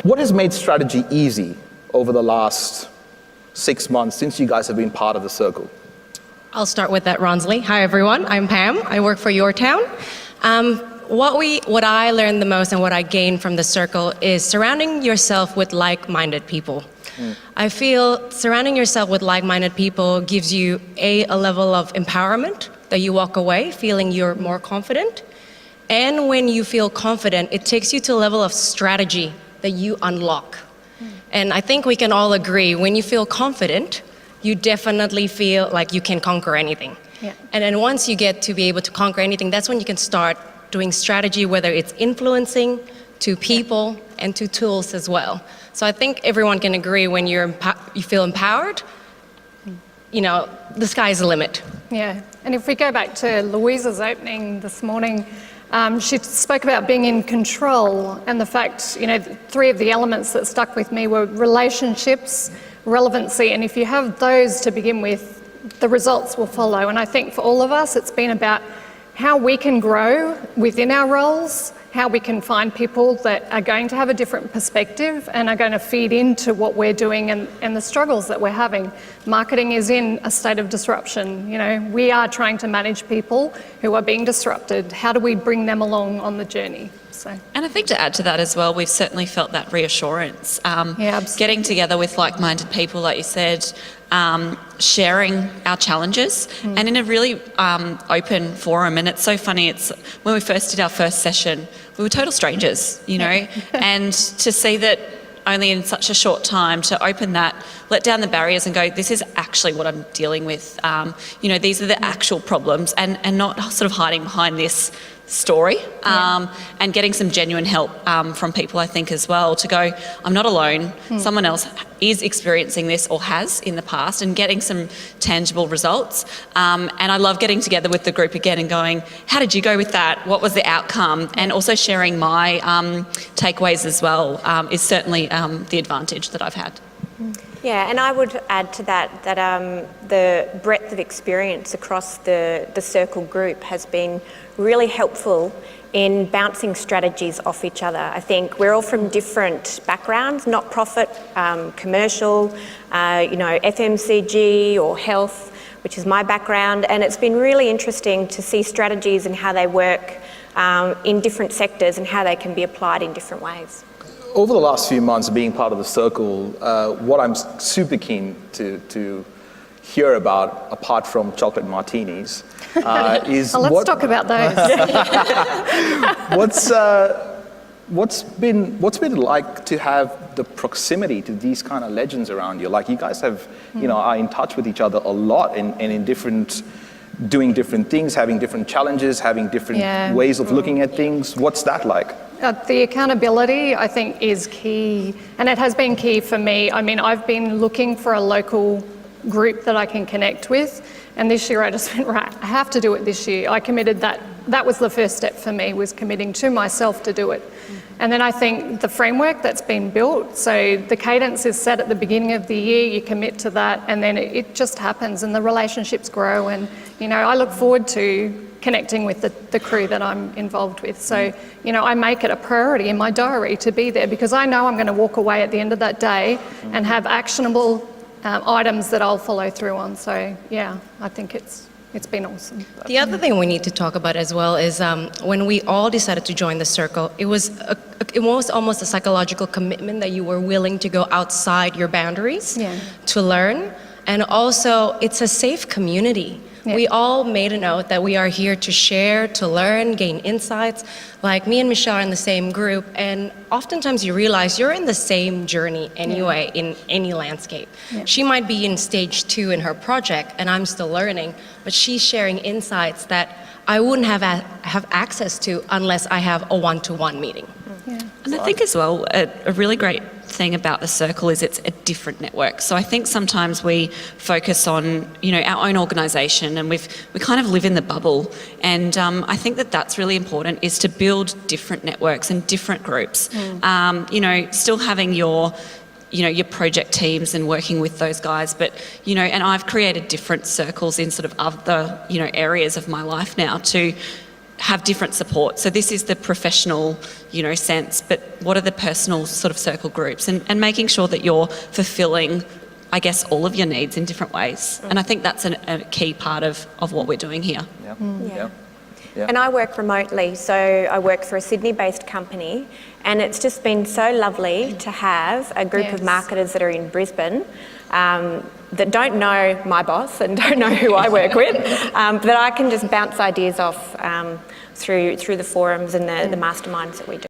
What has made strategy easy over the last 6 months since you guys have been part of the circle? I'll start with that, Ronsley. Hi, everyone. I'm Pam. I work for Your Town. What I learned the most and what I gained from the circle is surrounding yourself with like-minded people. I feel surrounding yourself with like-minded people gives you a level of empowerment that you walk away feeling you're more confident. And when you feel confident, it takes you to a level of strategy that you unlock. And I think we can all agree, when you feel confident, you definitely feel like you can conquer anything. Yeah. And then once you get to be able to conquer anything, that's when you can start doing strategy, whether it's influencing to people and to tools as well. So I think everyone can agree when you feel empowered, the sky's the limit. Yeah, and if we go back to Louisa's opening this morning, she spoke about being in control, and the fact, 3 of the elements that stuck with me were relationships, relevancy, and if you have those to begin with, the results will follow. And I think for all of us, it's been about how we can grow within our roles, how we can find people that are going to have a different perspective and are going to feed into what we're doing and the struggles that we're having. Marketing is in a state of disruption. We are trying to manage people who are being disrupted. How do we bring them along on the journey? And I think to add to that as well, we've certainly felt that reassurance. Absolutely. Getting together with like-minded people, like you said, sharing our challenges and in a really open forum. And it's so funny, when we first did our first session, we were total strangers, and to see that only in such a short time to open that, let down the barriers and go, this is actually what I'm dealing with. These are the actual problems and not sort of hiding behind this story and getting some genuine help from people, I think, as well, to go, I'm not alone. Someone else is experiencing this or has in the past, and getting some tangible results. And I love getting together with the group again and going, how did you go with that? What was the outcome? And also sharing my takeaways as well is certainly the advantage that I've had. Yeah, and I would add to that the breadth of experience across the Circle group has been really helpful in bouncing strategies off each other. I think we're all from different backgrounds, not-profit, commercial, FMCG or health, which is my background, and it's been really interesting to see strategies and how they work in different sectors and how they can be applied in different ways. Over the last few months being part of the circle, what I'm super keen to hear about, apart from chocolate martinis, is let's talk about those. what's been like to have the proximity to these kind of legends around you? Like, you guys have, are in touch with each other a lot and in doing different things, having different challenges, having different ways of looking at things. What's that like? The accountability, I think, is key, and it has been key for me. I mean, I've been looking for a local group that I can connect with, and this year I just went, right, I have to do it this year. I committed that was the first step for me, was committing to myself to do it. And then I think the framework that's been built, so the cadence is set at the beginning of the year, you commit to that, and then it just happens and the relationships grow. And, I look forward to connecting with the crew that I'm involved with. So, I make it a priority in my diary to be there, because I know I'm going to walk away at the end of that day and have actionable items that I'll follow through on. So, yeah, I think it's been awesome. The other thing we need to talk about as well is when we all decided to join the circle, it was almost a psychological commitment that you were willing to go outside your boundaries to learn. And also, it's a safe community. Yeah. We all made a note that we are here to share, to learn, gain insights. Like, me and Michelle are in the same group, and oftentimes you realize you're in the same journey anyway in any landscape. Yeah. She might be in stage 2 in her project, and I'm still learning, but she's sharing insights that I wouldn't have access to unless I have a one-to-one meeting. Yeah. And I think as well, a really great thing about the circle is it's a different network. So I think sometimes we focus on, our own organisation, and we kind of live in the bubble. And I think that's really important, is to build different networks and different groups. Still having your project teams and working with those guys, but and I've created different circles in sort of other areas of my life now to have different support. So this is the professional, sense, but what are the personal sort of circle groups, and making sure that you're fulfilling, I guess, all of your needs in different ways. And I think that's a key part of what we're doing here. Yeah. Yeah. Yeah. And I work remotely, so I work for a Sydney-based company, and it's just been so lovely to have a group of Yes. marketers that are in Brisbane that don't know my boss and don't know who I work with, that I can just bounce ideas off through the forums and the masterminds that we do.